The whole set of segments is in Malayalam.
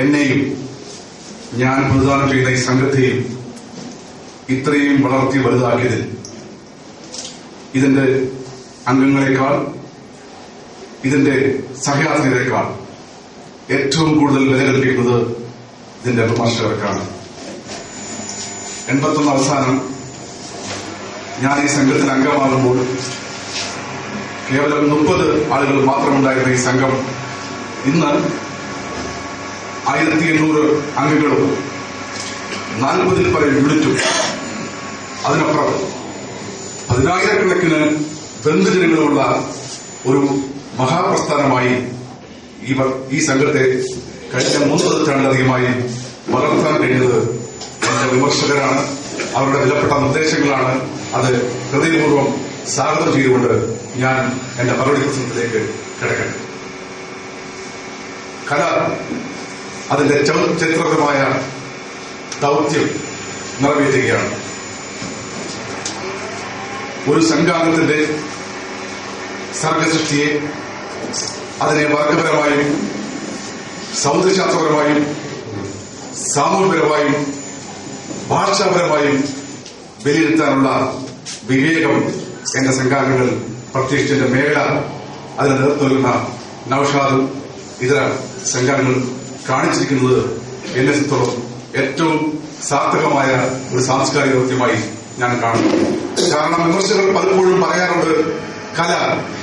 എന്നെയും ഞാൻ പ്രതിദാനം ചെയ്യുന്ന ഈ സംഘത്തെയും ഇത്രയും വളർത്തി വലുതാക്കിയതിൽ ഇതിന്റെ അംഗങ്ങളെക്കാൾ, ഇതിന്റെ സഹയാത്രികരെക്കാൾ ഏറ്റവും കൂടുതൽ വില കൽപ്പിക്കുന്നത് ഇതിന്റെ വിമർശകർക്കാണ്. 81 അവസാനം ഞാൻ ഈ സംഘത്തിൽ അംഗമാകുമ്പോൾ കേവലം 30 ആളുകൾ മാത്രമുണ്ടായിരുന്ന ഈ സംഘം ഇന്ന് 1800 അംഗങ്ങളും 40-ൽ പരം യൂണിറ്റും അതിനപ്പുറം 10,000-കണക്കിന് ബന്ധുജനങ്ങളുമുള്ള ഒരു മഹാപ്രസ്ഥാനമായി ഈ സംഘത്തെ കഴിഞ്ഞ 3 പതിറ്റാണ്ടിലധികമായി വളർത്താൻ കഴിഞ്ഞത് എന്റെ വിമർശകരാണ്. അവരുടെ വിലപ്പെട്ട നിർദ്ദേശങ്ങളാണ്. അത് ഹൃദയപൂർവ്വം സ്വാഗതം ചെയ്തുകൊണ്ട് ഞാൻ എന്റെ മറുപടി പ്രസംഗത്തിലേക്ക് കിടക്കട്ടെ. കല അതിന്റെ ചരിത്രപരമായ ദൗത്യം നിറവേറ്റുകയാണ്. ഒരു സംഘാംഗത്തിന്റെ സർഗസൃഷ്ടിയെ അതിനെ വർഗപരമായും സൗന്ദര്യശാസ്ത്രപരമായും സാമൂഹികപരമായും ഭാഷാപരമായും വിലയിരുത്താനുള്ള വിവേകം എന്റെ സംഘാംഗങ്ങൾ, പ്രത്യേകിച്ച് എന്റെ മേഖല അതിന് നേതൃത്വം നൽകുന്ന നൌഷാദും ഇതര സംഘാംഗങ്ങൾ കാണിച്ചിരിക്കുന്നത് എന്നെ സംബന്ധിച്ചിടത്തോളം ഏറ്റവും സാർത്ഥകമായ ഒരു സാംസ്കാരിക ദൗത്യമായി ഞാൻ കാണുന്നു. കാരണം വിമർശകർ പലപ്പോഴും പറയാറുണ്ട്, കല,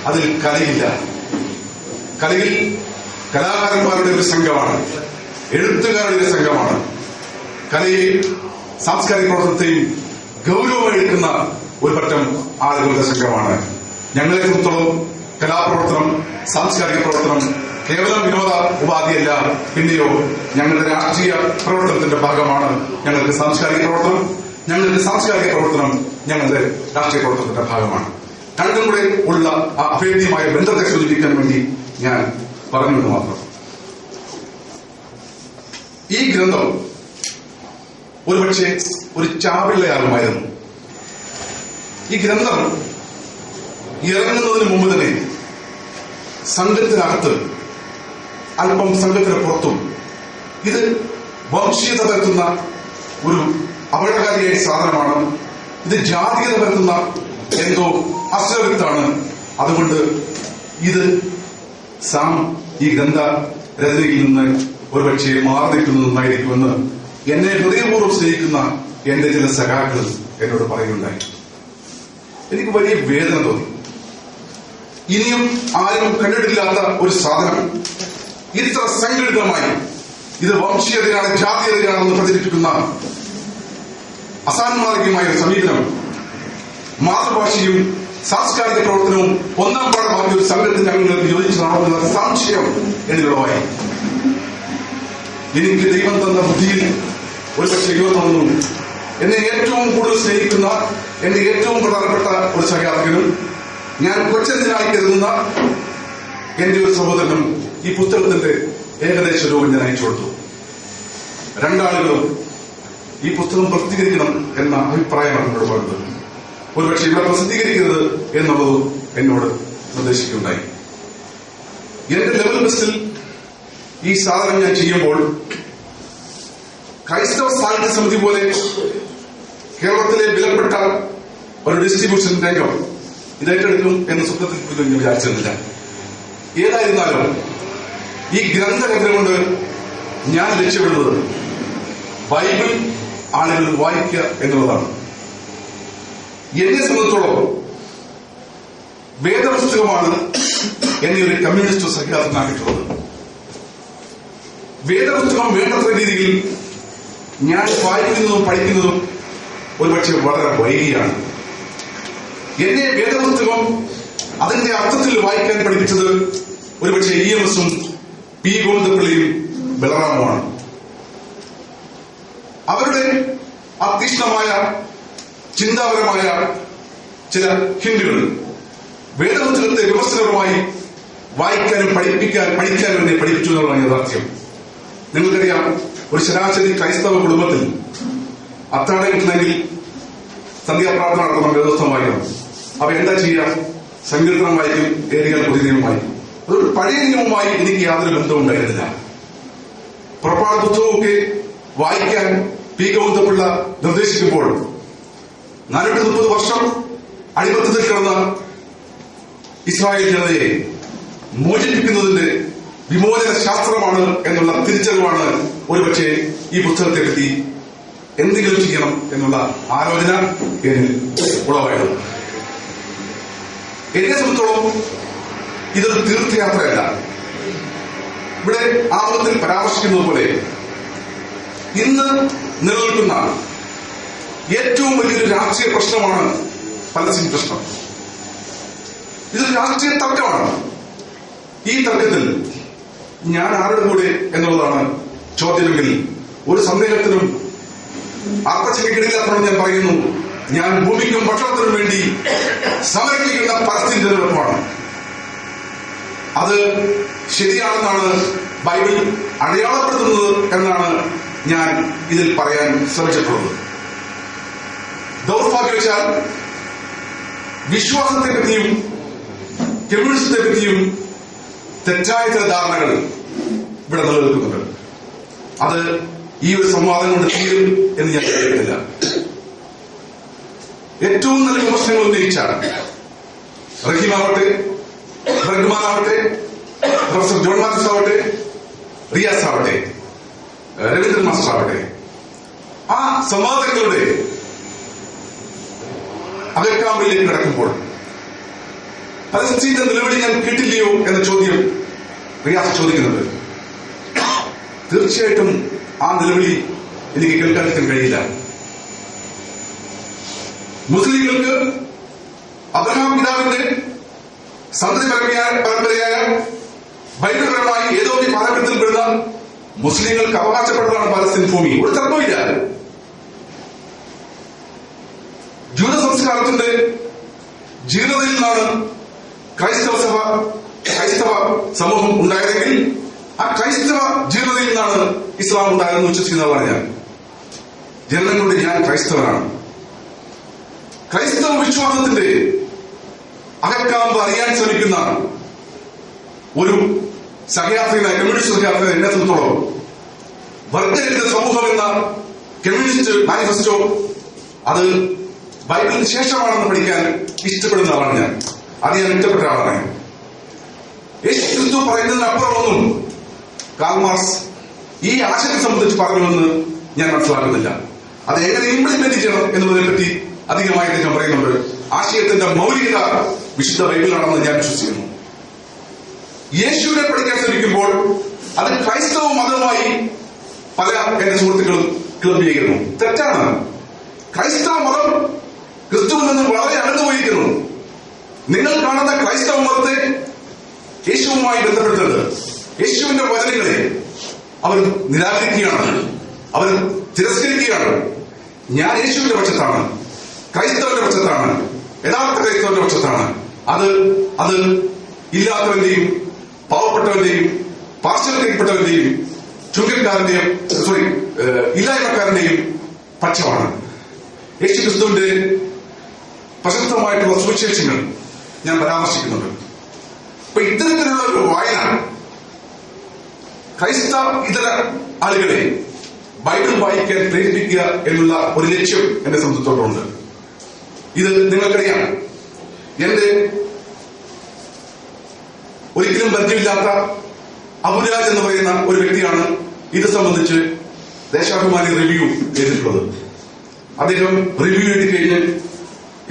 അതിൽ കലയില്ല. കലയിൽ കലാകാരന്മാരുടെ ഒരു സംഘമാണ്, എഴുത്തുകാരുടെ ഒരു സംഘമാണ്. കലയെയും സാംസ്കാരിക പ്രവർത്തനത്തെയും ഗൌരവമായി എടുക്കുന്ന ഒരു പറ്റം ആളുകളുടെ സംഘമാണ്. ഞങ്ങളെ സംബന്ധിച്ചിടത്തോളം കലാപ്രവർത്തനം, സാംസ്കാരിക പ്രവർത്തനം കേവലം വിനോദ ഉപാധിയല്ല, പിന്നെയോ ഞങ്ങളുടെ രാഷ്ട്രീയ പ്രവർത്തനത്തിന്റെ ഭാഗമാണ്. ഞങ്ങളുടെ സാംസ്കാരിക പ്രവർത്തനം ഞങ്ങളുടെ രാഷ്ട്രീയ പ്രവർത്തനത്തിന്റെ ഭാഗമാണ്. രണ്ടും കൂടെ ഉള്ള ആ അഭേദ്യമായ ബന്ധത്തെ സൂചിപ്പിക്കാൻ വേണ്ടി ഞാൻ പറഞ്ഞുവെന്ന് മാത്രം. ഈ ഗ്രന്ഥം ഒരുപക്ഷെ ഒരു ചാപിള്ളയാകുമായിരുന്നു. ഈ ഗ്രന്ഥം ഇറങ്ങുന്നതിന് മുമ്പ് തന്നെ സംഘത്തിനകത്ത് അല്പം സംഘത്തിന് പുറത്തും ഇത് വംശീയത പരത്തുന്ന ഒരു അപകടകാരിയായ സാധനമാണ്. ഇത് ജാതീയത പരത്തുന്ന എന്തോ അശ്രവിത്താണ്. അതുകൊണ്ട് ഇത് ഈ ഗ്രന്ഥ രചനയിൽ നിന്ന് ഒരുപക്ഷെ മാറി നിൽക്കുന്നത് നന്നായിരിക്കുമെന്ന് എന്നെ ഹൃദയപൂർവ്വം സ്നേഹിക്കുന്ന എന്റെ ചില സഖാക്കൾ എന്നോട് പറയുന്നുണ്ടായി. എനിക്ക് വലിയ വേദന തോന്നി. ഇനിയും ആരും കണ്ടിട്ടില്ലാത്ത ഒരു സാധനം ഇത്ര സംഘടിതമായി ഇത് വംശീയതയാണ്, ജാതീയതയാണെന്ന് പ്രചരിപ്പിക്കുന്ന അസാൻമാർഗികമായ ഒരു സമീപനം മാതൃഭാഷയും സാംസ്കാരിക പ്രവർത്തനവും ഒന്നാം പാഠമാക്കിയ ഒരു സംഘത്തിന്റെ അംഗങ്ങൾക്ക് യോജിച്ചതാണോ എന്നുള്ള സംശയം എന്നിലുള്ളതായി. എനിക്ക് ദൈവം തന്ന ബുദ്ധിയിൽ ഒരുപക്ഷെ യുവത്വമൊന്നും എന്നെ ഏറ്റവും കൂടുതൽ സ്നേഹിക്കുന്ന എന്റെ ഏറ്റവും പ്രധാനപ്പെട്ട ഒരു സഹയാത്രികനും ഞാൻ കൊച്ചെന്തിനായി കരുതുന്ന എന്റെ ഒരു സഹോദരനും ഈ പുസ്തകത്തിന്റെ ഏകദേശ രൂപം ഞാൻ അയച്ചു കൊടുത്തു. 2 ആളുകളും ഈ പുസ്തകം പ്രസിദ്ധീകരിക്കണം എന്ന അഭിപ്രായമാണ് എന്നോട് പറയുന്നത്. ഒരുപക്ഷെ ഇവിടെ പ്രസിദ്ധീകരിക്കരുത് എന്നുള്ളത് എന്നോട് നിർദ്ദേശിക്കുകയുണ്ടായി. എന്റെ ലെവൽ ബെസ്റ്റിൽ ഈ സാധനം ഞാൻ ചെയ്യുമ്പോൾ ക്രൈസ്തവ സാഹിത്യ സമിതി പോലെ കേരളത്തിലെ വിലപ്പെട്ട ഒരു ഡിസ്ട്രിബ്യൂഷൻ രംഗം ഇത് ഏറ്റെടുക്കും എന്ന് സ്വപ്നത്തിൽ ഞാൻ വിചാരിച്ചിരുന്നില്ല. ഏതായിരുന്നാലും ഈ ഗ്രന്ഥരചന കൊണ്ട് ഞാൻ ലക്ഷ്യമിടുന്നത് ബൈബിൾ ആളുകൾ വായിക്കുക എന്നുള്ളതാണ്. എന്നെ സംബന്ധിച്ചോളം വേദപുസ്തകമാണ് എന്നെ ഒരു കമ്മ്യൂണിസ്റ്റ് സഖ്യാർത്ഥനാക്കിയിട്ടുള്ളത്. വേദപുസ്തകം വേണ്ടത്ര രീതിയിൽ ഞാൻ വായിക്കുന്നതും പഠിക്കുന്നതും ഒരുപക്ഷെ വളരെ വൈകിയാണ്. എന്നെ വേദപുസ്തകം അതിന്റെ അർത്ഥത്തിൽ വായിക്കാൻ പഠിപ്പിച്ചത് ഒരുപക്ഷെ EMS-ഉം P. ഗോവിന്ദപിള്ളയും ബലറാമുമാണ്. അവരുടെ തീക്ഷ്ണമായ ചിന്താപരമായ ചില ഹിന്ദുകൾ വേദപുസ്തകത്തെ വിമർശനപരമായി വായിക്കാനും പഠിക്കാനും എന്നെ പഠിപ്പിച്ചു എന്നുള്ളതാണ് യാഥാർത്ഥ്യം. നിങ്ങൾക്കറിയാം, ഒരു ശരാശരി ക്രൈസ്തവ കുടുംബത്തിൽ അത്താഴം കിട്ടണമെങ്കിൽ സന്ധ്യാപ്രാർത്ഥന നടത്തണം, വേദപുസ്തകം വായിക്കണം. അവ എന്താ ചെയ്യുക? സങ്കീർത്തനം വായിക്കും, ഏറിയാൽ പുതിയ നിയമം വായിക്കും. അതൊരു പഴയ നിയമവുമായി എനിക്ക് യാതൊരു ബന്ധവും ഉണ്ടായിരുന്നില്ല. പുറപ്പാട് പുസ്തകമൊക്കെ വായിക്കാൻ പി ഗോവിന്ദപിള്ള നിർദ്ദേശിക്കുമ്പോൾ 430 വർഷം അടിമത്തത്തിൽ കിടന്ന ഇസ്രായേൽ ജനതയെ മോചിപ്പിക്കുന്നതിന്റെ വിമോചന ശാസ്ത്രമാണ് എന്നുള്ള തിരിച്ചറിവാണ് ഒരുപക്ഷെ ഈ പുസ്തകത്തെ പറ്റി എന്തെങ്കിലും ചെയ്യണം എന്നുള്ള ആലോചന എന്നിൽ ഉളവായത്. എന്നെ സംബന്ധിച്ചോളം ഇതൊരു തീർത്ഥയാത്രയല്ല. ഇവിടെ ആമുഖത്തിൽ പരാമർശിക്കുന്നത് പോലെ ഇന്ന് നിലനിൽക്കുന്ന ഏറ്റവും വലിയൊരു രാഷ്ട്രീയ പ്രശ്നമാണ് പലസ്തീൻ പ്രശ്നം. ഇതൊരു രാഷ്ട്രീയ തർക്കമാണ്. ഈ തർക്കത്തിൽ ഞാൻ ആരുടെ കൂടെ എന്നുള്ളതാണ് ചോദ്യമെങ്കിൽ ഒരു സന്ദേഹത്തിനും അർത്ഥശങ്കയില്ലാത്തതാണ് ഞാൻ പറയുന്നു. ഞാൻ ഭൂമിക്കും ഭക്ഷണത്തിനും വേണ്ടി സമരപ്പിക്കുന്ന പലസ്തീൻ ജനതയോടൊപ്പമാണ്. അത് ശരിയാണെന്നാണ് ബൈബിൾ അടയാളപ്പെടുത്തുന്നത് എന്നാണ് ഞാൻ ഇതിൽ പറയാൻ ശ്രമിച്ചിട്ടുള്ളത്. ദൗർഭാഗ്യവശാൽ വിശ്വാസത്തെ പറ്റിയും കമ്മ്യൂണിസത്തെ പറ്റിയും തെറ്റായ ചില ധാരണകൾ ഇവിടെ നിലനിൽക്കുന്നുണ്ട്. അത് ഈ ഒരു സംവാദം കൊണ്ട് തീരും എന്ന് ഞാൻ കരുതുന്നില്ല. ഏറ്റവും നല്ല വിമർശനങ്ങൾ ഉന്നയിച്ച റഹീമാവട്ടെ, റഹ്മാനാവട്ടെ, പ്രൊഫസർ ജോൺ മാത്യൂസ് ആവട്ടെ, റിയാസ് ആവട്ടെ, രവീന്ദ്രൻ മാസ്റ്റർ ആവട്ടെ, ആ സംവാദങ്ങളുടെ അകക്കാമ്പിലേക്ക് കിടക്കുമ്പോൾ പലസ്തീന്റെ നിലവിളി ഞാൻ കേട്ടില്ലയോ എന്ന ചോദ്യം റിയാസ് ചോദിക്കുന്നുണ്ട്. തീർച്ചയായിട്ടും ആ നിലവിളി എനിക്ക് കേൾക്കാതിരിക്കാൻ കഴിയില്ല. മുസ്ലിങ്ങൾക്ക് അബ്രഹാം പിതാവിന്റെ സന്തതി പരമ്പരയായ ബൈബിൾപരമായി ഏതോ ഒരു പാരമ്പര്യത്തിൽ പെടുന്ന മുസ്ലിങ്ങൾക്ക് അവകാശപ്പെട്ടതാണ് പലസ്തീൻ ഭൂമി. ഒരു തർക്കമില്ല. ജൂത സംസ്കാരത്തിന്റെ ജീർണതയിൽ നിന്നാണ് ക്രൈസ്തവ സമൂഹം ഉണ്ടായതെങ്കിൽ ആ ക്രൈസ്തവ ജീർണതയിൽ നിന്നാണ് ഇസ്ലാം ഉണ്ടായതെന്ന് വിശ്വസിക്കുന്നതാണ് ഞാൻ. ജനനം കൊണ്ട് ഞാൻ ക്രൈസ്തവനാണ്. ക്രൈസ്തവ വിശ്വാസത്തിന്റെ അകക്കാമ്പ് അറിയാൻ ശ്രമിക്കുന്ന ഒരു സഹയാത്രികനായ കമ്മ്യൂണിസ്റ്റ് സഹയാത്രികനായ എന്നെ സംബന്ധിച്ചോളം വർഗരഹിത സമൂഹം എന്ന കമ്മ്യൂണിസ്റ്റ് മാനിഫെസ്റ്റോ അത് ബൈബിളിന് ശേഷമാണെന്ന് പഠിക്കാൻ ഇഷ്ടപ്പെടുന്ന ആളാണ് ഞാൻ. അത് ഞാൻ ഇഷ്ടപ്പെട്ട ആളാണ്. യേശു ക്രിസ്തു പറയുന്നതിനപ്പുറമൊന്നും കാൾ മാർക്സ് ഈ ആശയത്തെ സംബന്ധിച്ച് പറഞ്ഞുവെന്ന് ഞാൻ മനസ്സിലാക്കുന്നില്ല. അത് എങ്ങനെ ഇംപ്ലിമെന്റ് ചെയ്യണം എന്നതിനെ പറ്റി അധികമായി അദ്ദേഹം പറയുന്നുണ്ട്. ആശയത്തിന്റെ മൗലികത വിശുദ്ധ ബൈബിളാണെന്ന് ഞാൻ വിശ്വസിക്കുന്നു. യേശുവിനെ പഠിക്കാൻ ശ്രമിക്കുമ്പോൾ അത് ക്രൈസ്തവ മതവുമായി പല എന്റെ സുഹൃത്തുക്കളും ക്ലബ് ചെയ്യുന്നു. തെറ്റാണ്. ക്രൈസ്തവ മതം ക്രിസ്തുവിൽ നിന്ന് വളരെ അകന്നുപോയിരിക്കുന്നു. നിങ്ങൾ കാണുന്ന ക്രൈസ്തവ മതത്തെ യേശുവുമായി ബന്ധപ്പെടുത്തുന്നത് യേശുവിന്റെ വചനങ്ങളെ അവർ നിരാകരിക്കുകയാണ്, അവർ തിരസ്കരിക്കുകയാണ്. ഞാൻ യേശുവിന്റെ പക്ഷത്താണ്, ക്രൈസ്തവന്റെ പക്ഷത്താണ്, യഥാർത്ഥ ക്രൈസ്തവന്റെ പക്ഷത്താണ്. അത് ഇല്ലാത്തവന്റെയും പാവപ്പെട്ടവന്റെയും പാർശ്വവൽക്കരിക്കപ്പെട്ടവന്റെയും ചുങ്കക്കാരന്റെയും ഇല്ലായ്മക്കാരന്റെയും പക്ഷമാണ്. യേശു ക്രിസ്തുവിന്റെ പ്രശസ്തമായിട്ടുള്ള സുവിശേഷങ്ങൾ ഞാൻ പരാമർശിക്കുന്നുണ്ട്. അപ്പൊ ഇത്തരത്തിലുള്ള ഒരു വായന ക്രൈസ്തവ ഇതര ആളുകളെ ബൈബിൾ വായിക്കാൻ പ്രേരിപ്പിക്കുക എന്നുള്ള ഒരു ലക്ഷ്യം എന്നെ സംബന്ധിച്ചിടത്തോളം ഇത് നിങ്ങൾക്കറിയാം. എന്റെ ഒരിക്കലും പരിചയമില്ലാത്ത അബുരാജ് എന്ന് പറയുന്ന ഒരു വ്യക്തിയാണ് ഇത് സംബന്ധിച്ച് ദേശാഭിമാനി റിവ്യൂ ചെയ്തിട്ടുള്ളത്. അദ്ദേഹം റിവ്യൂ എഴുതി കഴിഞ്ഞ്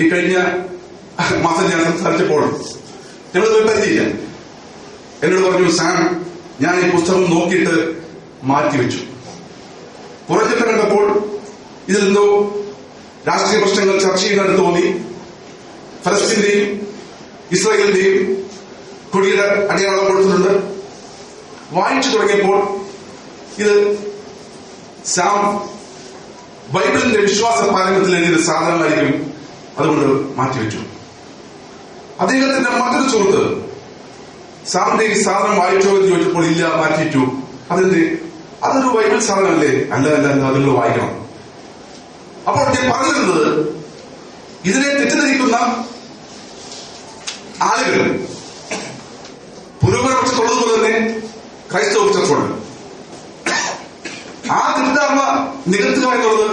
ഈ കഴിഞ്ഞ മാസം ഞാൻ സംസാരിച്ചപ്പോൾ ഞങ്ങൾ പരിചയമില്ല. എന്നോട് പറഞ്ഞു, സാം, ഞാൻ ഈ പുസ്തകം നോക്കിയിട്ട് മാറ്റിവെച്ചു. കുറഞ്ഞിട്ട് കണ്ടപ്പോൾ ഇതിലെന്തോ രാഷ്ട്രീയ പ്രശ്നങ്ങൾ ചർച്ച ചെയ്യുന്നതിന് തോന്നി. ഫലസ്തീന്റെയും ഇസ്രായേലിന്റെയും കൊടിയുടെ അടയാളം കൊടുത്തിട്ടുണ്ട്. വായിച്ചു തുടങ്ങിയപ്പോൾ ഇത് സാം ബൈബിളിന്റെ വിശ്വാസ പാരമ്പര്യത്തിൽ എഴുതിയൊരു സാധനമായിരിക്കും, അതുകൊണ്ട് മാറ്റിവെച്ചു. അദ്ദേഹത്തിന്റെ മറ്റൊരു സുഹൃത്ത് സാറിന്റെ ഈ സാധനം വായിച്ചോ എന്ന് ചോദിച്ചപ്പോൾ ഇല്ല, മാറ്റിവെച്ചു. അതെന്ത്? അതൊരു ബൈബിൾ സാധനമല്ലേ? അല്ല, നിങ്ങൾ വായിക്കണം. അപ്പോൾ ഞാൻ പറഞ്ഞിരുന്നത്, ഇതിനെ തെറ്റിദ്ധരിക്കുന്ന ആളുകൾ പുരോഗമനപക്ഷത്തുള്ളതുപോലെ തന്നെ ക്രൈസ്തവ പക്ഷത്തുണ്ട്. നികത്തുക എന്നുള്ളത്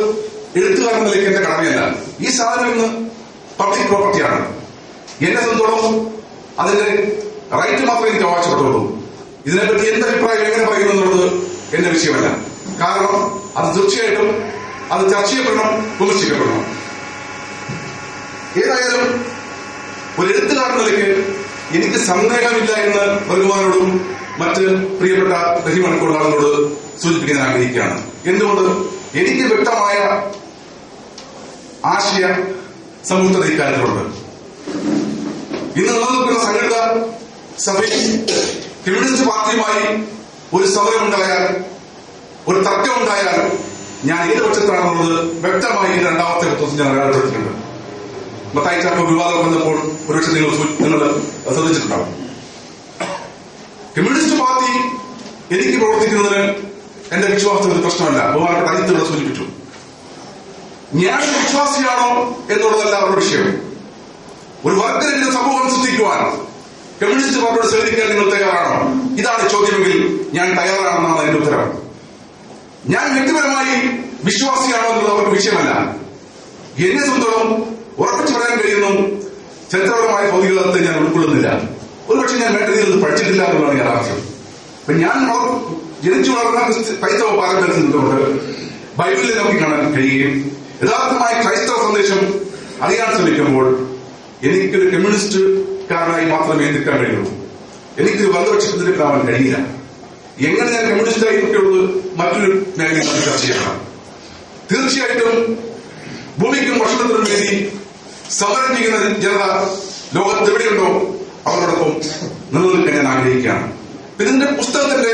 എഴുത്തുകാരൻ നിലയ്ക്ക് എന്റെ കടമയല്ല. ഈ സാധനം ഇന്ന് പബ്ലിക് പ്രോപ്പർട്ടിയാണ്. എന്നെ സംബന്ധിച്ചോളം അതിന്റെ റൈറ്റ് മാത്രമേ എനിക്ക് അവകാശപ്പെട്ടുള്ളൂ. ഇതിനെപ്പറ്റി എന്റെ അഭിപ്രായം എങ്ങനെ പറയുന്നു എന്നുള്ളത് എന്റെ വിഷയമല്ല. കാരണം അത് തീർച്ചയായിട്ടും അത് ചർച്ച ചെയ്യപ്പെടണം, വിമർശിക്കപ്പെടണം. ഏതായാലും ഒരു എഴുത്തുകാരൻ നിലയ്ക്ക് എനിക്ക് സന്ദേഹമില്ല എന്ന് ബഹുമാനോടും മറ്റ് പ്രിയപ്പെട്ട റഹീമടക്കമുള്ള ആളുകളോട് സൂചിപ്പിക്കാൻ ആഗ്രഹിക്കുകയാണ്. എന്തുകൊണ്ട്? എനിക്ക് വ്യക്തമായ ആശയ സംയുക്തത ഇക്കാര്യത്തിലുണ്ട്. ഇന്ന് നിലനിൽക്കുന്ന സംഘടിത സഭയിൽ കമ്മ്യൂണിസ്റ്റ് പാർട്ടിയുമായി ഒരു സമരമുണ്ടായാൽ, ഒരു തർക്കമുണ്ടായാൽ ഞാൻ ഏത് പക്ഷത്താണെന്നുള്ളത് വ്യക്തമായി രണ്ടാമത്തെ പുസ്തകത്തിൽ ഞാൻ അടയാളപ്പെടുത്തിയിട്ടുണ്ട്. മത്തായി ചാക്കോ വിവാദം വന്നപ്പോൾ ഒരുപക്ഷെ നിങ്ങൾ ശ്രദ്ധിച്ചിട്ടുണ്ടാവും. കമ്മ്യൂണിസ്റ്റ് പാർട്ടി എനിക്ക് പ്രവർത്തിക്കുന്നതിന് എന്റെ വിശ്വാസത്തിൽ ഒരു പ്രശ്നമല്ല. ബഹുമാനപ്പെട്ട അജിത്ത് സൂചിപ്പിച്ചു. ഞാൻ വിശ്വാസിയാണോ എന്നുള്ളതല്ല അവരുടെ വിഷയം. ഒരു വർഗരഹിത സമൂഹം സൃഷ്ടിക്കുവാൻ കമ്മ്യൂണിസ്റ്റ് പാർട്ടിയോട് സഹകരിക്കാൻ നിങ്ങൾ തയ്യാറാണോ? ഇതാണ് ചോദ്യമെങ്കിൽ ഞാൻ തയ്യാറാണെന്നാണ് എന്റെ ഉത്തരം. ഞാൻ വ്യക്തിപരമായി വിശ്വാസിയാണോ എന്നുള്ളത് അവർക്ക് വിഷയമല്ല. എന്നെ സംബന്ധിച്ചോളം ഉറപ്പിച്ചു പറയാൻ കഴിയുന്നു, ചരിത്രപരമായ ഭൗതികതത്തെ ഞാൻ ഉൾക്കൊള്ളുന്നില്ല. ഒരുപക്ഷെ ഞാൻ വേണ്ട രീതിയിൽ പഠിച്ചിട്ടില്ല എന്നുള്ളതാണ് യാഥാർത്ഥ്യം. അപ്പൊ ഞാൻ ജനിച്ചു വളർന്ന ക്രൈസ്തവ പാരമ്പര്യത്തിൽ നിന്നുകൊണ്ട് ബൈബിളിൽ നമുക്ക് കാണാൻ കഴിയുകയും യഥാർത്ഥമായ ക്രൈസ്തവ സന്ദേശം അറിയാൻ ശ്രമിക്കുമ്പോൾ എനിക്കൊരു കമ്മ്യൂണിസ്റ്റുകാരനായി മാത്രമേ നിൽക്കാൻ കഴിയുള്ളൂ. എനിക്കൊരു വലതുപക്ഷത്തിനെടുക്കാൻ കഴിയില്ല. എങ്ങനെ ഞാൻ കമ്മ്യൂണിസ്റ്റായി നിൽക്കുള്ളത് മറ്റൊരു മേഖലയിൽ നമുക്ക് ചർച്ച ചെയ്യണം. തീർച്ചയായിട്ടും ഭൂമിക്കും ഭക്ഷണത്തിനും വേണ്ടി സമരം ചെയ്യുന്ന ജനത ലോകത്ത് എവിടെയുണ്ടോ അവരോടൊപ്പം നിലനിൽക്കാൻ ഞാൻ ആഗ്രഹിക്കുകയാണ്. ഇതിന്റെ പുസ്തകത്തിന്റെ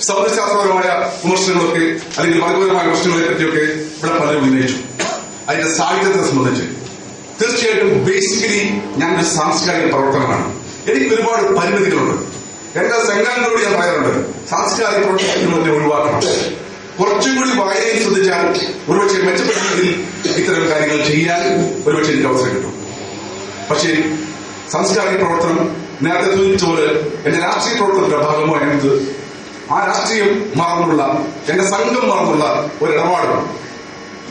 സൗന്ദര്യശാസ്ത്രപരമായ വിമർശനങ്ങളൊക്കെ അല്ലെങ്കിൽ വർഗപരമായ പ്രശ്നങ്ങളെ പറ്റിയൊക്കെ ഇവിടെ പലരും ഉന്നയിച്ചു. അതിന്റെ സാഹിത്യത്തെ സംബന്ധിച്ച് തീർച്ചയായിട്ടും ബേസിക്കലി ഞാനൊരു സാംസ്കാരിക പ്രവർത്തനമാണ്. എനിക്ക് ഒരുപാട് പരിമിതികളുണ്ട്. എന്റെ സംഘടനകളോട് ഞാൻ പറയാറുണ്ട്, സാംസ്കാരിക പ്രവർത്തനങ്ങളെ ഒഴിവാക്കണം. കുറച്ചും കൂടി വായനയിൽ ശ്രദ്ധിച്ചാൽ ഒരുപക്ഷെ മെച്ചപ്പെട്ട രീതിയിൽ ഇത്തരം കാര്യങ്ങൾ ചെയ്യാൻ ഒരുപക്ഷെ എനിക്ക് അവസരം കിട്ടും. പക്ഷേ സാംസ്കാരിക പ്രവർത്തനം നേരത്തെ സൂചിപ്പിച്ച പോലെ എന്റെ രാഷ്ട്രീയ പ്രവർത്തനത്തിന്റെ ഭാഗമോ എന്നത് ആ രാഷ്ട്രീയം മറന്നുള്ള, എന്റെ സംഘം മറന്നുള്ള ഒരു ഇടപാട്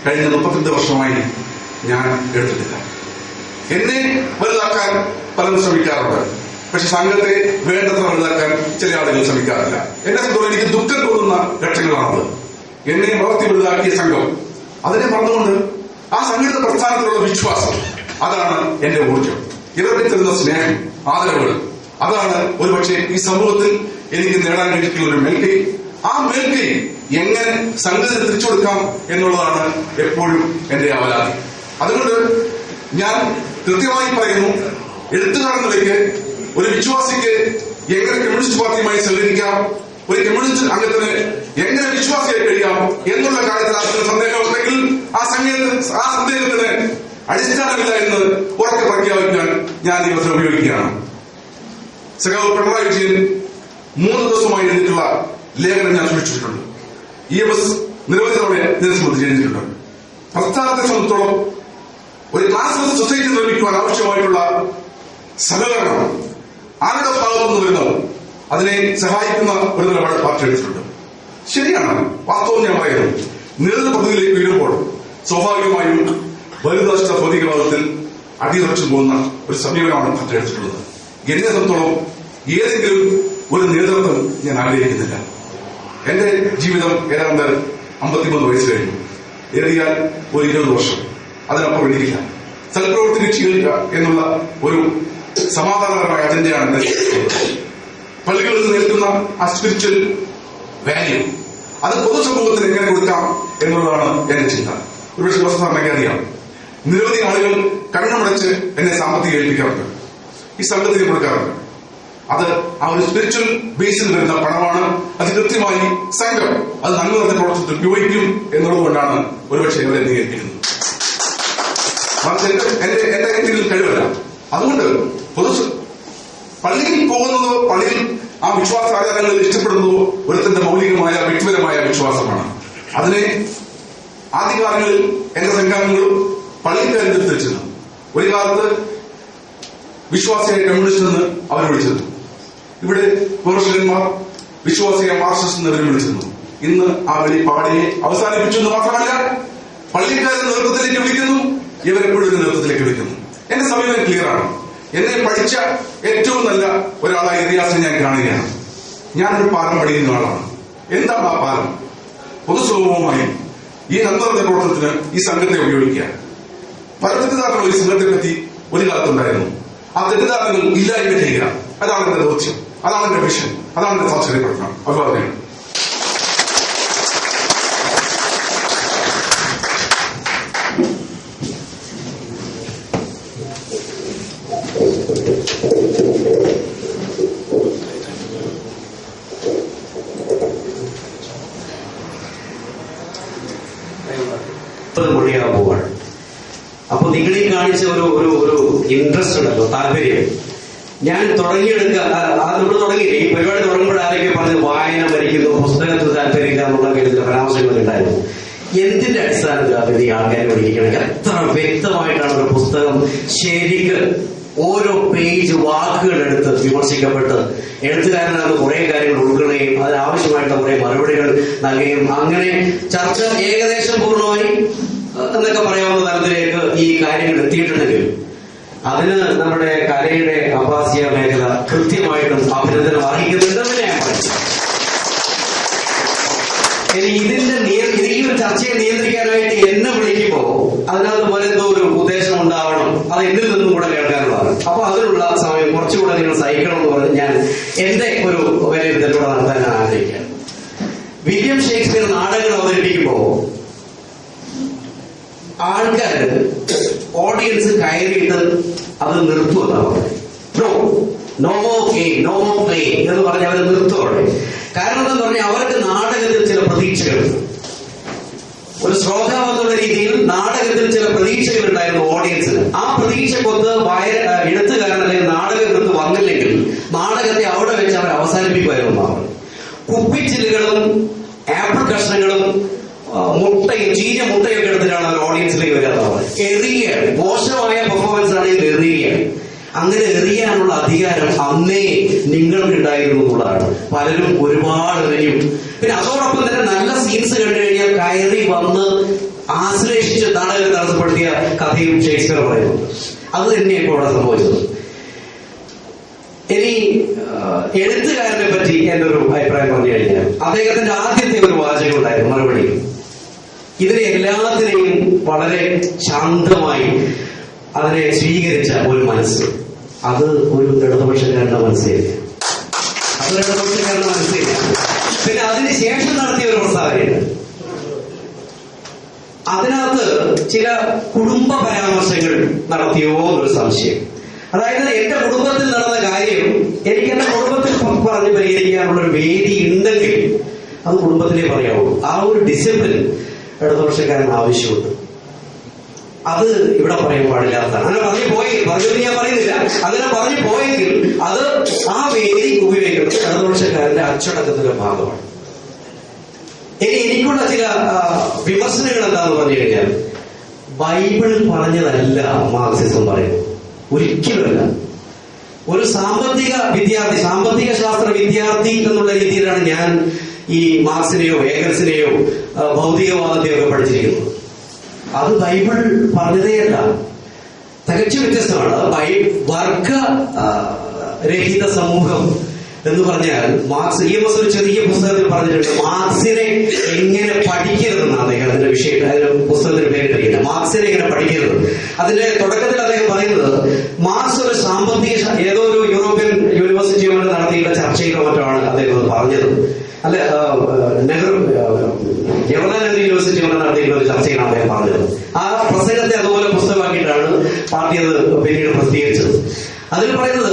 കഴിഞ്ഞ 32 വർഷമായി ഞാൻ എടുത്തിട്ടില്ല. എന്നെ വലുതാക്കാൻ പലരും ശ്രമിക്കാറുണ്ട്. പക്ഷെ സംഘത്തെ വേണ്ടത്ര വലുതാക്കാൻ ചില ആളുകൾ ശ്രമിക്കാറില്ല. എന്നെ സംബന്ധിച്ചോളം എനിക്ക് ദുഃഖം തോന്നുന്ന ഘട്ടങ്ങളാണത്. എന്നെ വളർത്തി വലുതാക്കിയ സംഘം അതിനെ മറന്നുകൊണ്ട് ആ സംഘടിത പ്രസ്ഥാനത്തിലുള്ള വിശ്വാസം, അതാണ് എന്റെ ഊർജ്ജം. ഇവർക്ക് തരുന്ന സ്നേഹം, ആദരവുകൾ, അതാണ് ഒരുപക്ഷെ ഈ സമൂഹത്തിൽ എനിക്ക് നേടാൻ കഴിക്കുന്ന ഒരു മേൽക്കൈ. ആ മേൽക്കൈ എങ്ങനെ സംഘത്തിന് തിരിച്ചു കൊടുക്കാം എന്നുള്ളതാണ് എപ്പോഴും എന്റെ അവലാതി. അതുകൊണ്ട് ഞാൻ കൃത്യമായി പറയുന്നു, എഴുത്തുകാരൻ നിലയ്ക്ക് ഒരു വിശ്വാസിക്ക് എങ്ങനെ കമ്മ്യൂണിസ്റ്റ് പാർട്ടിയുമായി സഹകരിക്കാം, ഒരു കമ്മ്യൂണിസ്റ്റ് അംഗത്തിന് എങ്ങനെ വിശ്വാസിയായി കഴിയാം എന്നുള്ള കാര്യത്തിൽ ആർക്കും സന്ദേഹമുണ്ടെങ്കിൽ ആ സന്ദേഹത്തിന് അടിസ്ഥാനമില്ല എന്ന് ഉറക്കെ പ്രഖ്യാപിക്കാൻ ഞാൻ ഈ അവസരം ഉപയോഗിക്കുകയാണ്. സഖാവ് പിണറായി വിജയൻ 3 ദിവസമായി എഴുതിയിട്ടുള്ള ലേഖനം ഞാൻ സൂക്ഷിച്ചിട്ടുണ്ട്. EMS നിരവധി തവണ ഇതിനെ സംബന്ധിച്ച് എഴുതിയിട്ടുണ്ട്. പ്രസ്ഥാനത്തെ സംബന്ധിച്ചോളം ഒരു ക്ലാസ്ലെസ് സൊസൈറ്റി നിർമ്മിക്കുവാൻ ആവശ്യമായിട്ടുള്ള സഹകരണം ആരുടെ ഭാഗത്തുനിന്ന് വരുന്നോ അതിനെ സഹായിക്കുന്ന ഒരു നിലപാട് പാർട്ടി എടുത്തിട്ടുണ്ട്. ശരിയാണ്, വാസ്തവം ഞാൻ പറയുന്നു. നേതൃത്വപദവിയിലേക്ക് വീഴുമ്പോൾ സ്വാഭാവികമായും വലുതാഷ്ട ഭൗതികവാദത്തിൽ അടിയുറച്ചു പോകുന്ന ഒരു സമീപനമാണ് പാർട്ടി എടുത്തിട്ടുള്ളത്. എന്നെ സംബന്ധിച്ചോളം ഏതെങ്കിലും ഒരു നേതൃത്വം ഞാൻ ആഗ്രഹിക്കുന്നില്ല. എന്റെ ജീവിതം ഏതാണ്ട് 53 വയസ്സ് കഴിഞ്ഞു. ഏറിയാൽ ഒരു 20 വർഷം, അതിനപ്പുറം എനിക്കില്ല. സൽപ്രവൃത്തി രക്ഷിക്കുക എന്നുള്ള ഒരു സമാധാനപരമായ അജണ്ടയാണ് പള്ളികളിൽ നിന്ന് നിൽക്കുന്ന ആ സ്പിരിച്വൽ വാല്യൂ, അത് പൊതുസമൂഹത്തിന് എങ്ങനെ കൊടുക്കാം എന്നുള്ളതാണ് എന്റെ ചിന്ത. ഒരു പക്ഷേ സാറിനൊക്കെ അറിയാം, നിരവധി ആളുകൾ കണ്ണുമടച്ച് എന്നെ സാമ്പത്തികം ഏൽപ്പിക്കാറുണ്ട്, ഈ സംഘത്തിന് കൊടുക്കാറുണ്ട്. അത് ആ ഒരു സ്പിരിച്വൽ ബേസിൽ വരുന്ന പണമാണ്. അത് കൃത്യമായി സംഘം അത് നന്മ നിറഞ്ഞ പ്രവർത്തനത്തിൽ ഉപയോഗിക്കും എന്നുള്ളതുകൊണ്ടാണ് ഒരുപക്ഷെ ഇവരെ ഏൽപ്പിക്കുന്നത്. എന്റെ കഴിവല്ല. അതുകൊണ്ട് പള്ളിയിൽ പോകുന്നതോ പള്ളിയിൽ ആ വിശ്വാസ ആചാരങ്ങളിൽ ഇഷ്ടപ്പെടുന്നതോ ഒരുത്തന്റെ മൗലികമായ വ്യക്തിപരമായ വിശ്വാസമാണ്. അതിനെ ആദ്യകാലങ്ങളിൽ എന്റെ സംഘാംഗങ്ങളും പള്ളിക്കാരിൽ വെച്ചിരുന്നു. ഒരു കാലത്ത് വിശ്വാസിയായ കമ്മ്യൂണിസ്റ്റ് എന്ന് അവർ വിളിച്ചിരുന്നു. ഇവിടെ വിമർശകന്മാർ വിശ്വാസിയായ മാർക്സിസ്റ്റ് എന്ന് അവരും വിളിച്ചിരുന്നു. ഇന്ന് ആ വെളിപ്പാടിനെ അവസാനിപ്പിച്ചു എന്ന് മാത്രമല്ല, പള്ളിക്കാരൻ നേതൃത്വത്തിലേക്ക് വിളിക്കുന്നു, ഇവരെപ്പോഴും ഒരു നേതൃത്വത്തിലേക്ക് വിളിക്കുന്നു. എന്റെ സമീപനം ക്ലിയർ ആണ്. എന്നെ പഠിച്ച ഏറ്റവും നല്ല ഒരാളായി ഇറിയാസിനെ ഞാൻ കാണുകയാണ്. ഞാനൊരു പാലം പണിയുന്ന ആളാണ്. എന്താണ് ആ പാലം? പൊതുസ്വഭാവമായി ഈ നന്മനിറഞ്ഞ പ്രവർത്തനത്തിന് ഈ സംഘത്തെ ഉപയോഗിക്കുക. പല തെറ്റിദ്ധാരണകൾ ഈ സംഘത്തെ പറ്റി ഒരു കാലത്തുണ്ടായിരുന്നു. ആ തെറ്റിദ്ധാരണകൾ ഇല്ലായ്മ ചെയ്യുക. അതാണ് എന്റെ ദൗത്യം, അതാണ് എന്റെ വിഷൻ, അതാണ് എന്റെ സാക്ഷര പ്രവർത്തനം. അഭിവാദ്യങ്ങൾ. മണിയാകുമ്പോഴാണ്. അപ്പൊ നിങ്ങൾ ഈ കാണിച്ച ഒരു ഇൻട്രസ്റ്റ് ഉണ്ടല്ലോ, താല്പര്യം, ഞാൻ തുടങ്ങിയെടുക്കുക. നമ്മൾ തുടങ്ങി ഈ പരിപാടി തുടങ്ങുമ്പോഴാരൊക്കെ പറഞ്ഞ് വായന മരിക്കുന്നു, പുസ്തകത്തിൽ താല്പര്യമില്ല എന്നുള്ള കാര്യത്തിൽ പരാമർശങ്ങൾ ഉണ്ടായിരുന്നു. എന്തിന്റെ അടിസ്ഥാനത്തിൽ അത് ഈ ആൾക്കാരെ പഠിക്കണമെങ്കിൽ എത്ര വ്യക്തമായിട്ടാണ് ഒരു പുസ്തകം ശരിക്ക് ഓരോ പേജ് വാക്കുകളെടുത്ത് വിമർശിക്കപ്പെട്ട് എഴുത്തുകാരനത് കുറെ കാര്യങ്ങൾ ഉൾക്കൊള്ളുകയും അതിനാവശ്യമായിട്ടുള്ള കുറെ മറുപടികൾ നൽകുകയും അങ്ങനെ ചർച്ച ഏകദേശം പൂർണ്ണമായി എന്നൊക്കെ പറയാവുന്ന തരത്തിലേക്ക് ഈ കാര്യങ്ങൾ എത്തിയിട്ടുണ്ടെങ്കിൽ അതിന് നമ്മുടെ കലയുടെ അഭാസ്യ മേഖല കൃത്യമായിട്ടും അഭിനന്ദനം അർഹിക്കുന്നുണ്ടെന്ന് ഞാൻ പറയും. ഇനി ഈ ഒരു ചർച്ചയെ നിയന്ത്രിക്കാനായിട്ട് എന്നെ വിളിക്കുമ്പോ അതിനകത്ത് പോലെ എന്തോ ഒരു ഉദ്ദേശം ഉണ്ടാവണം, അത് എന്നിൽ നിന്നും കൂടെ കേൾക്കാനുള്ളതാണ്. അപ്പൊ അതിനുള്ള സമയം കുറച്ചുകൂടെ നിങ്ങൾ സഹിക്കണം എന്ന് പറഞ്ഞ് ഞാൻ എന്റെ ഒരു വിലയിരുത്തലൂടെ നടത്താൻ ഞാൻ ആഗ്രഹിക്കുകയാണ്. വില്യം ഷേക്സ്പിയർ നാടകങ്ങൾ അവതരിപ്പിക്കുമ്പോ ആൾക്കാര് ഓഡിയൻസ് കയറിയിട്ട് അത് നിർത്തുമെന്നാണ് പറഞ്ഞത്. No more game, no more play എന്ന് പറഞ്ഞ് അവർ നിർത്തുകയാണ്. കാരണം എന്താന്ന് പറഞ്ഞാൽ അവർക്ക് നാടകത്തിൽ ചില പ്രതീക്ഷകളുണ്ട്. ഒരു ശ്രോതാവ് എന്നുള്ള രീതിയിൽ നാടകത്തിൽ ചില പ്രതീക്ഷകൾ ഉണ്ടായിരുന്നു ഓഡിയൻസിന്. ആ പ്രതീക്ഷക്കൊത്ത് എഴുത്തുകാരൻ അല്ലെങ്കിൽ നാടകകൃത്ത് വന്നില്ലെങ്കിൽ നാടകത്തെ അവിടെ വെച്ച് അവർ അവസാനിപ്പിക്കുമായിരുന്നു. കുപ്പിച്ചില്ലുകളും ആപ്പിൾ കഷ്ണങ്ങളും മുട്ടയും ചീഞ്ഞ മുട്ടയൊക്കെ എടുത്തിട്ടാണ് അവർ ഓഡിയൻസിലേക്ക് വരാത്തവർ. എറിയാണ്, മോശമായ പെർഫോമൻസ് ആണെങ്കിൽ എറിയാണ്. അങ്ങനെ എറിയാനുള്ള അധികാരം അന്നേ നിങ്ങൾക്കുണ്ടായിരുന്നു എന്നുള്ളതാണ്. പലരും ഒരുപാട് എറിയും. പിന്നെ അതോടൊപ്പം തന്നെ നല്ല സീൻസ് കണ്ടു കഴിഞ്ഞാൽ കയറി വന്ന് ആശ്ലേഷിച്ച് നാടകം തടസ്സപ്പെടുത്തിയ കഥയും ഷേക്സ്പിയർ പറയുന്നുണ്ട്. അത് തന്നെയാണ് ഇപ്പോൾ ഇവിടെ സംഭവിച്ചത്. ഇനി എഴുത്തുകാരനെ പറ്റി എന്റെ ഒരു അഭിപ്രായം പറഞ്ഞു കഴിഞ്ഞാൽ അദ്ദേഹത്തിന്റെ ആദ്യത്തെ ഒരു വാചകം ഉണ്ടായിരുന്നു മറുപടി. ഇതിനെ എല്ലാത്തിനെയും വളരെ ശാന്തമായി അതിനെ സ്വീകരിച്ച ഒരു മനസ്സ്, അത് ഒരു ഇടതുപക്ഷക്കാരന്റെ മനസ്സില്ല. അതൊരു ഇടതുപക്ഷക്കാരന്റെ മനസ്സില്ല. പിന്നെ അതിനുശേഷം നടത്തിയ ഒരു പ്രസ്താവനയുണ്ട്. അതിനകത്ത് ചില കുടുംബ പരാമർശങ്ങൾ നടത്തിയോ എന്നൊരു സംശയം. അതായത് എന്റെ കുടുംബത്തിൽ നടന്ന കാര്യം എനിക്ക് എന്റെ കുടുംബത്തിൽ പറഞ്ഞ് പരിഹരിക്കാനുള്ള ഒരു വേദി ഉണ്ടെങ്കിൽ അത് കുടുംബത്തിലേ പറയാവുള്ളൂ. ആ ഒരു ഡിസിപ്ലിൻ ഇടതുപക്ഷക്കാരൻ ആവശ്യമുണ്ട്. അത് ഇവിടെ പറയാൻ പാടില്ലാത്തതാണ്. അങ്ങനെ പറഞ്ഞു ഞാൻ പറയുന്നില്ല. അങ്ങനെ പറഞ്ഞു പോയെങ്കിൽ അത് ആ വേദി ഉപയോഗിക്കുന്നത് ഇടതുപക്ഷക്കാരന്റെ അച്ചടക്കത്തിന്റെ ഭാഗമാണ്. ഇനി എനിക്കുള്ള ചില വിമർശനങ്ങൾ എന്താണെന്ന് പറഞ്ഞു കഴിഞ്ഞാൽ, ബൈബിൾ പറഞ്ഞതല്ല മാർക്സിസം പറയുന്നത്, ഒരിക്കലുമല്ല. ഒരു സാമ്പത്തിക ശാസ്ത്ര വിദ്യാർത്ഥി എന്നുള്ള രീതിയിലാണ് ഞാൻ ഈ മാർക്സിനെയോ ഏഗൽസിനെയോ ഭൗതികവാദത്തെയോ ഒക്കെ പഠിച്ചിരിക്കുന്നത്. അത് ബൈബിൾ പറഞ്ഞതേയല്ല, തികച്ചും വ്യത്യസ്തമാണ്. വർഗ രഹിത സമൂഹം എന്ന് പറഞ്ഞാൽ മാർക്സ് EMS ഒരു ചെറിയ പുസ്തകത്തിൽ പറഞ്ഞിട്ടുണ്ട്. മാർക്സിനെ എങ്ങനെ പഠിക്കരുതെന്ന് അദ്ദേഹത്തിന്റെ വിഷയം, അതിന്റെ പുസ്തകത്തിന് പേരിട്ടിരിക്കുന്നത് മാർക്സിനെ എങ്ങനെ പഠിക്കരുത്. അതിന്റെ തുടക്കത്തിൽ അദ്ദേഹം പറയുന്നത് മാർക്സ് ഒരു ഏതോ ഒരു യൂറോപ്യൻ യൂണിവേഴ്സിറ്റിയോട് നടത്തിയിട്ടുള്ള ചർച്ചയിലോ മറ്റാണ് അദ്ദേഹം പറഞ്ഞത്. അല്ല, ജവഹർലാൽ നെഹ്റു യൂണിവേഴ്സിറ്റിയോട് നടത്തിയിട്ടുള്ള ഒരു ചർച്ചയാണ് അദ്ദേഹം പറഞ്ഞത്. ആ പ്രസംഗത്തെ അതുപോലെ പുസ്തകമാക്കിയിട്ടാണ് പാർട്ടി അത് പിന്നീട് പ്രസിദ്ധീകരിച്ചത്. അതിൽ പറയുന്നത്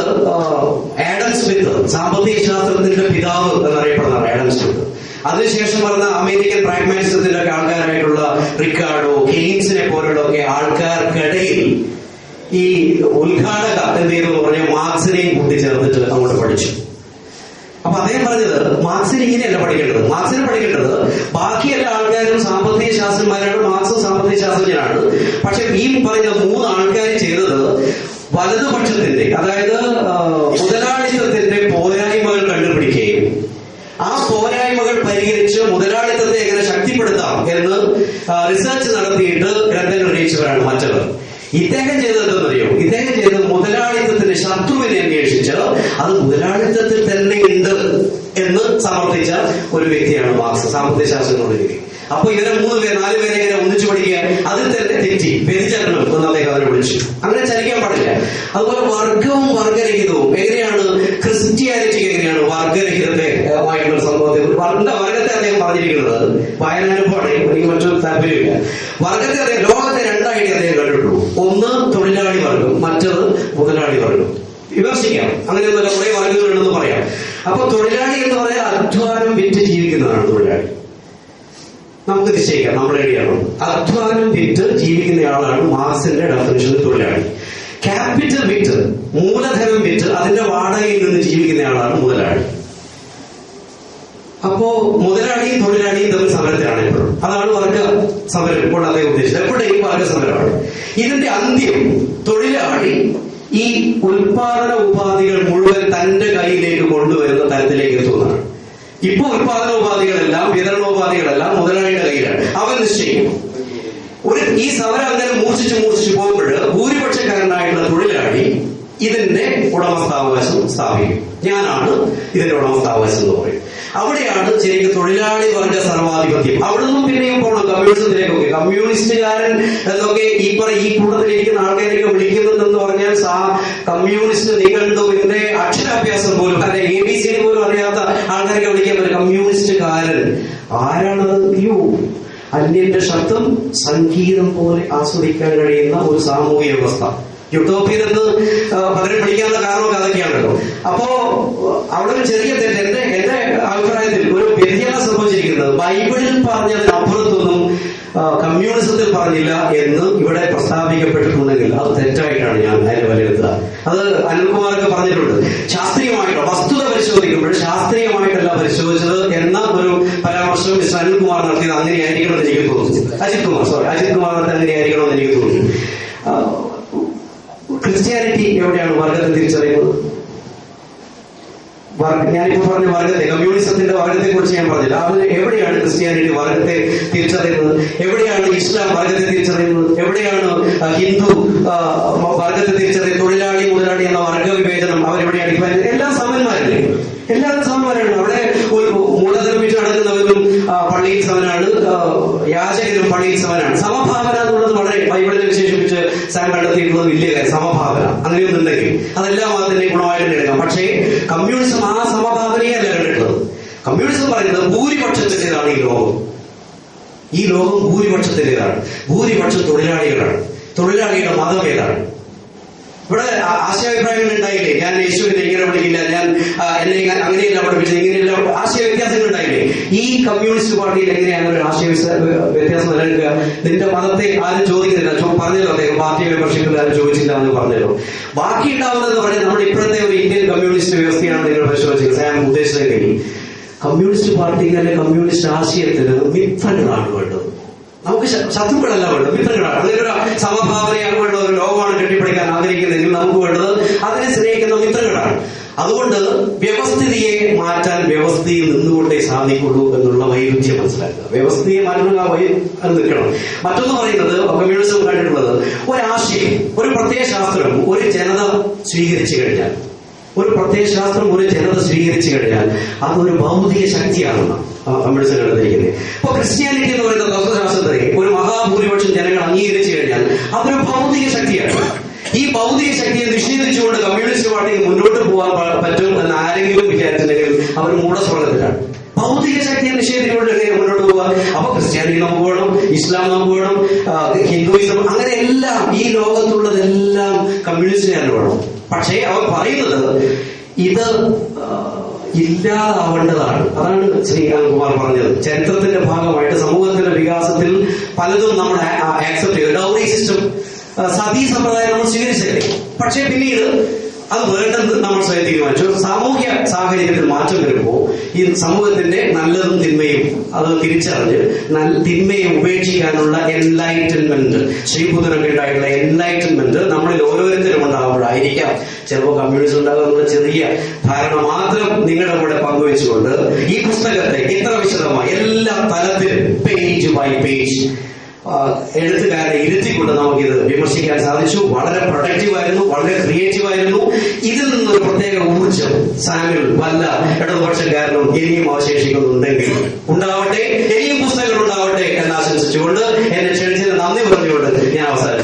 ആഡം സ്മിത്ത്, സാമ്പത്തിക ശാസ്ത്രത്തിന്റെ പിതാവ് എന്നറിയപ്പെടുന്നതാണ് ആഡം സ്മിത്ത്. അതിനുശേഷം പറഞ്ഞ അമേരിക്കൻ പ്രാഗ്മാറ്റിസത്തിന്റെ ഒക്കെ ആൾക്കാരായിട്ടുള്ള റിക്കാർഡോ, കെയ്ൻസിനെ പോലുള്ള ഒക്കെ ആൾക്കാർക്കിടയിൽ ഈ ഉദ്ഘാടക എന്ത് ചെയ്തു എന്ന് പറഞ്ഞാൽ മാർക്സിനെയും കൂട്ടിച്ചേർന്നിട്ട് അങ്ങോട്ട് പഠിച്ചു. അപ്പൊ അദ്ദേഹം പറഞ്ഞത് മാർക്സിന് ഇങ്ങനെയല്ല പഠിക്കേണ്ടത്. മാർക്സിനെ പഠിക്കേണ്ടത് ബാക്കി എല്ലാ ആൾക്കാരും സാമ്പത്തിക ശാസ്ത്രന്മാരാണ്, മാർക്സും സാമ്പത്തിക ശാസ്ത്രജ്ഞനാണ്. പക്ഷെ ഈ പറയുന്ന 3 ആൾക്കാർ ചെയ്തത് വലതുപക്ഷത്തിന്റെ, അതായത് മുതലാളിത്തത്തിന്റെ പോരായ്മകൾ കണ്ടുപിടിക്കുകയും ആ പോരായ്മകൾ പരിഹരിച്ച് മുതലാളി റിസർച്ച് നടത്തിയിട്ട് ഗ്രന്ഥങ്ങൾ രചിച്ചവരാണ് മറ്റവർ. ഇദ്ദേഹം ചെയ്തതെന്നറിയോ? ഇദ്ദേഹം ചെയ്തത് മുതലാളിത്തത്തിന്റെ ശത്രുവിനെ അന്വേഷിച്ച് അത് മുതലാളിത്തത്തിൽ തന്നെ ഉണ്ട് എന്ന് സമർത്ഥിച്ച ഒരു വ്യക്തിയാണ് മാർക്സ്, സാമ്പത്തിക ശാസ്ത്രങ്ങളുടെ രീതി. അപ്പൊ ഇവരെ 3 പേര് 4 പേരെ ഇങ്ങനെ ഒന്നിച്ചു പഠിക്കുക, അതിൽ തന്നെ തെറ്റി വ്യതിചലനം എന്ന് അദ്ദേഹം അവരെ വിളിച്ചു. അങ്ങനെ ചലിക്കാൻ പാടില്ല. അതുപോലെ വർഗവും വർഗരഹിതവും എങ്ങനെയാണ് ക്രിസ്ത്യാനിറ്റിക്ക് എങ്ങനെയാണ് വർഗരഹിതമായിട്ടുള്ള സംഭവത്തെ വർഗത്തെ അദ്ദേഹം പറഞ്ഞിരിക്കുന്നത് വായനാനുഭവമാണ്, എനിക്ക് മറ്റൊരു താല്പര്യമില്ല. വർഗത്തെ അദ്ദേഹം ലോകത്തെ 2ആയിട്ട് അദ്ദേഹം കണ്ടിട്ടുള്ളൂ. ഒന്ന് തൊഴിലാളി വർഗം, മറ്റത് മുതലാളി വർഗം. വിമർശിക്കാം, അങ്ങനെയൊന്നുമല്ല, കുറെ വർഗങ്ങളുണ്ടെന്ന് പറയാം. അപ്പൊ തൊഴിലാളി എന്ന് പറയാൻ അധ്വാനം വിറ്റ് ജീവിക്കുന്നതാണ് തൊഴിലാളി. നമുക്ക് നിശ്ചയിക്കാം നമ്മൾ എവിടെയാണോ. അധ്വാനം വിറ്റ് ജീവിക്കുന്നയാളാണ് മാർക്സിന്റെ ഡെഫിനിഷനിൽ തൊഴിലാളി. ക്യാപിറ്റൽ വിറ്റ്, മൂലധനം വിറ്റ് അതിന്റെ വാടകയിൽ നിന്ന് ജീവിക്കുന്നയാളാണ് മുതലാളി. അപ്പോ മുതലാളിയും തൊഴിലാളിയും തമ്മിൽ സമരത്തിലാണ് എപ്പോഴും. അതാണ് വർഗ സമരം ഇപ്പോൾ അദ്ദേഹം ഉദ്ദേശിച്ചത്. എപ്പോഴേക്കും വർഗ സമരമാണ്. ഇതിന്റെ അന്ത്യം തൊഴിലാളി ഈ ഉൽപാദന ഉപാധികൾ മുഴുവൻ തന്റെ കയ്യിലേക്ക് കൊണ്ടുവരുന്ന തരത്തിലേക്ക് എത്തുന്നതാണ്. ഇപ്പൊ ഉൽപാദന ഉപാധികളെല്ലാം വിതരണോപാധികളെല്ലാം മുതലാളിയുടെ കയ്യിലാണ്, അവൻ നിശ്ചയിക്കും. ഈ സമരം അങ്ങനെ മൂർച്ഛിച്ച് പോകുമ്പോൾ ഭൂരിപക്ഷക്കാരനായിട്ടുള്ള തൊഴിലാളി ഇതിന്റെ ഉടമസ്ഥാവകാശം സ്ഥാപിക്കും. ഞാനാണ് ഇതിന്റെ ഉടമസ്ഥാവകാശം എന്ന് പറയും. അവിടെയാണ് ശരിക്കും തൊഴിലാളി വർഗ സർവാധിപത്യം. അവിടെ നിന്നും പിന്നെയും പോകണം കമ്മ്യൂണിസത്തിലേക്കൊക്കെ. കമ്മ്യൂണിസ്റ്റുകാരൻ എന്നൊക്കെ ഈ കൂട്ടത്തിലിരിക്കുന്ന ആൾക്കാരൊക്കെ വിളിക്കുന്നുണ്ടെന്ന് പറഞ്ഞാൽ കമ്മ്യൂണിസ്റ്റ് നിഘണ്ടുവിന്റെ അക്ഷരാഭ്യാസം പോലും അല്ലെ ABC പോലും അറിയാത്ത ആൾക്കാരൊക്കെ വിളിക്കാൻ പറ്റും കമ്മ്യൂണിസ്റ്റുകാരൻ. ആരാണത്? അന്യന്റെ ശബ്ദം സംഗീതം പോലെ ആസ്വദിക്കാൻ കഴിയുന്ന ഒരു സാമൂഹിക വ്യവസ്ഥ. യൂട്ടോപ്പിയൻ എന്ന് പലരും വിളിക്കാനുള്ള കാരണമൊക്കെ അതൊക്കെയാണല്ലോ. അപ്പോ അവിടെ ഒരു ചെറിയ തെറ്റ് എന്റെ അഭിപ്രായത്തിൽ ഒരു വ്യതിയാനം സംഭവിച്ചിരിക്കുന്നത് ബൈബിളിൽ പറഞ്ഞതിനപ്പുറത്തൊന്നും കമ്മ്യൂണിസത്തിൽ പറഞ്ഞില്ല എന്ന് ഇവിടെ പ്രസ്താവിക്കപ്പെട്ടിട്ടുണ്ടെങ്കിൽ അത് തെറ്റായിട്ടാണ് ഞാൻ അതിനെ വിലയിരുത്തുക. അത് അനിൽകുമാറൊക്കെ പറഞ്ഞിട്ടുണ്ട്. ശാസ്ത്രീയമായിട്ടുള്ള വസ്തുത പരിശോധിക്കുമ്പോൾ ശാസ്ത്രീയമായിട്ടല്ല പരിശോധിച്ചത് എന്ന ഒരു പരാമർശം മിസ്റ്റർ അനിൽകുമാർ നടത്തിയത് അങ്ങനെയായിരിക്കണമെന്ന് എനിക്ക് തോന്നുന്നു. അജിത് കുമാർ നടത്തി അങ്ങനെയായിരിക്കണമെന്ന് എനിക്ക് തോന്നുന്നു. ക്രിസ്ത്യാനിറ്റി എവിടെയാണ് വർഗത്തെ തിരിച്ചറിയുന്നത്? ഞാനിപ്പോ പറഞ്ഞ വർഗത്തെ, കമ്മ്യൂണിസത്തിന്റെ വർഗത്തെ കുറിച്ച് ഞാൻ പറഞ്ഞില്ല. അതിന് എവിടെയാണ് ക്രിസ്ത്യാനിറ്റി വർഗത്തെ തിരിച്ചറിയുന്നത്? എവിടെയാണ് ഇസ്ലാം വർഗത്തെ തിരിച്ചറിയുന്നത്? എവിടെയാണ് ഹിന്ദു വർഗത്തെ തിരിച്ചറിയുന്നത്? തൊഴിലാളി മുതലാളി എന്ന വർഗ വിവേചനം അവരെവിടെയാണ്? എല്ലാം സമന്മാരല്ലേ? എല്ലാവരും സമന്മാരാണ്. അവിടെ ഒരു മൂലധനം വിറ്റ് നടക്കുന്നവരും പള്ളിയിൽ സമനാണ്, യാചകരും പള്ളിയിൽ സമനാണ്. സമഭാവന എന്നുള്ളത് വളരെ ബൈബിളിനെ വിശേഷിപ്പിച്ച് സാം കണ്ടെത്തിയിട്ടുള്ളത് വലിയ കാര്യം. സമഭാവന അങ്ങനെയൊന്നുണ്ടെങ്കിൽ അതെല്ലാം മതത്തിന്റെ ഗുണമായിട്ട് എടുക്കാം. പക്ഷേ കമ്മ്യൂണിസം ആ സമഭാവനയല്ല കണ്ടിട്ടുള്ളത്. കമ്മ്യൂണിസം പറയുന്നത് ഭൂരിപക്ഷത്തിൻ്റെതാണ് ഈ ലോകം ഭൂരിപക്ഷത്തിൻ്റെതാണ്. ഭൂരിപക്ഷം തൊഴിലാളികളാണ്. തൊഴിലാളിയുടെ മതം ഏതാണ്? ഇവിടെ ആശയാഭിപ്രായങ്ങൾ ഉണ്ടായില്ലേ? ഞാൻ യേശുവിനെ ഇങ്ങനെ വിളിക്കില്ല, ഞാൻ എന്നെ അങ്ങനെയല്ല പഠിപ്പിച്ചത്, ഇങ്ങനെയല്ല ആശയ വ്യത്യാസങ്ങൾ ഉണ്ടായില്ലേ? ഈ കമ്മ്യൂണിസ്റ്റ് പാർട്ടിയിൽ എങ്ങനെയാണ് ഒരു ആശയ വ്യത്യാസം നിലനിൽക്കുക? നിന്റെ മതത്തെ ആരും ചോദിക്കുന്നില്ല. പറഞ്ഞല്ലോ അദ്ദേഹം, പാർട്ടി മെമ്പർഷിപ്പിൽ ആരും ചോദിച്ചില്ല എന്ന് പറഞ്ഞല്ലോ. ബാക്കി ഉണ്ടാവുന്നതെന്ന് പറഞ്ഞാൽ നമ്മുടെ ഇപ്പോഴത്തെ ഒരു ഇന്ത്യൻ കമ്മ്യൂണിസ്റ്റ് വ്യവസ്ഥയാണ് നിങ്ങൾ പരിശോധിച്ചത്. ഞാൻ ഉദ്ദേശിച്ചതെങ്കിൽ കമ്മ്യൂണിസ്റ്റ് പാർട്ടിക്ക് അല്ലെങ്കിൽ കമ്മ്യൂണിസ്റ്റ് ആശയത്തിന് മിത്രങ്ങളാണ് വേണ്ടത്. നമുക്ക് ശത്രുക്കളല്ല വേണ്ടത്, മിത്രങ്ങളാണ്. അതിനൊരു സമഭാവനയാകുള്ള ഒരു ലോകമാണ് കെട്ടിപ്പടിക്കാൻ ആഗ്രഹിക്കുന്നതെങ്കിൽ നമുക്ക് വേണ്ടത് അതിനെ സ്നേഹിക്കുന്ന മിത്രങ്ങളാണ്. അതുകൊണ്ട് വ്യവസ്ഥിതിയെ മാറ്റാൻ വ്യവസ്ഥയിൽ നിന്നുകൊണ്ടേ സാധിക്കുള്ളൂ എന്നുള്ള വൈരുദ്ധ്യം മനസ്സിലാക്കുക. വ്യവസ്ഥയെ മാറ്റണം, അത് നിൽക്കണം. മറ്റൊന്ന് പറയുന്നത് കമ്മ്യൂണിസം കണ്ടിട്ടുള്ളത് ഒരാശയം, ഒരു പ്രത്യയശാസ്ത്രം ഒരു ജനത സ്വീകരിച്ചു കഴിഞ്ഞാൽ, അതൊരു ഭൗതിക ശക്തിയാണെന്നാണ് കമ്മ്യൂണിസം കണ്ടെത്തിയിരിക്കുന്നത്. ഇപ്പൊ ക്രിസ്ത്യാനിറ്റി എന്ന് പറയുന്ന തത്വശാസ്ത്രത്തെ ഒരു മഹാഭൂരിപക്ഷം ജനങ്ങൾ അംഗീകരിച്ചു കഴിഞ്ഞാൽ അതൊരു ഭൗതിക ശക്തിയാണ്. ഈ ഭൗതിക ശക്തിയെ നിഷേധിച്ചുകൊണ്ട് കമ്മ്യൂണിസ്റ്റ് പാർട്ടിക്ക് മുന്നോട്ട് പോകാൻ പറ്റും എന്ന് ആരെങ്കിലും വിചാരിച്ചിട്ടുണ്ടെങ്കിൽ അവർ മൂഢസ്വർഗത്തിലാണ്. ഭൗതിക ശക്തിയെ നിഷേധിച്ചുകൊണ്ട് മുന്നോട്ട് പോവുക. അപ്പൊ ക്രിസ്ത്യാനിറ്റി നമുക്ക് വേണം, ഇസ്ലാം നമുക്ക് വേണം, ഹിന്ദുയിസം, അങ്ങനെ എല്ലാം ഈ ലോകത്തുള്ളതെല്ലാം കമ്മ്യൂണിസ്റ്റിന് വേണം. പക്ഷേ അവർ പറയുന്നത് ഇത് ഇല്ലാതാവേണ്ടതാണ്. അതാണ് ശ്രീ അനിൽകുമാർ പറഞ്ഞത്. ചരിത്രത്തിന്റെ ഭാഗമായിട്ട് സമൂഹത്തിന്റെ വികാസത്തിൽ പലതും നമ്മൾ ആക്സെപ്റ്റ് ചെയ്തു. ഡൗറി സിസ്റ്റം, സതീ സമ്പ്രദായം നമ്മൾ സ്വീകരിച്ചല്ലേ. പക്ഷേ പിന്നീട് അത് വേണ്ടെന്ന് നമ്മൾ സ്വയം തീരുമാനിച്ചു. സാമൂഹ്യ സാഹചര്യത്തിൽ മാറ്റം വരുമ്പോൾ ഈ സമൂഹത്തിന്റെ നല്ലതും തിന്മയും അത് തിരിച്ചറിഞ്ഞ് തിന്മയെ ഉപേക്ഷിക്കാനുള്ള എൻലൈറ്റൻമെന്റ്, ശ്രീബുദ്ധനൊക്കെ ഉണ്ടായിട്ടുള്ള എൻലൈറ്റൻമെന്റ് നമ്മളിൽ ഓരോരുത്തരും ഉണ്ടാകുമ്പോഴായിരിക്കാം ചിലപ്പോൾ കമ്മ്യൂണിസം ഉണ്ടാകുന്ന ചെറിയ ധാരണ മാത്രം നിങ്ങളുടെ കൂടെ പങ്കുവെച്ചുകൊണ്ട് ഈ പുസ്തകത്തെ ഇത്ര വിശദമായി എല്ലാ തലത്തിലും പേജ് ബൈ പേജ് എഴുത്തുകാരെ ഇരുത്തിക്കൊണ്ട് നമുക്കിത് വിമർശിക്കാൻ സാധിച്ചു. വളരെ പ്രൊഡക്റ്റീവ് ആയിരുന്നു, വളരെ ക്രിയേറ്റീവ് ആയിരുന്നു. ഇതിൽ നിന്നൊരു പ്രത്യേക ഊർജം സാമ്യൽ വല്ല ഇടതുപക്ഷക്കാരനും ഇനിയും അവശേഷിക്കുന്നുണ്ടെങ്കിൽ ഉണ്ടാവട്ടെ, ഇനിയും പുസ്തകങ്ങൾ ഉണ്ടാവട്ടെ എന്ന് ആശംസിച്ചുകൊണ്ട് എന്നെ ക്ഷണിച്ചതിന് നന്ദി പറഞ്ഞുകൊണ്ട് ഞാൻ അവസാനിച്ചു.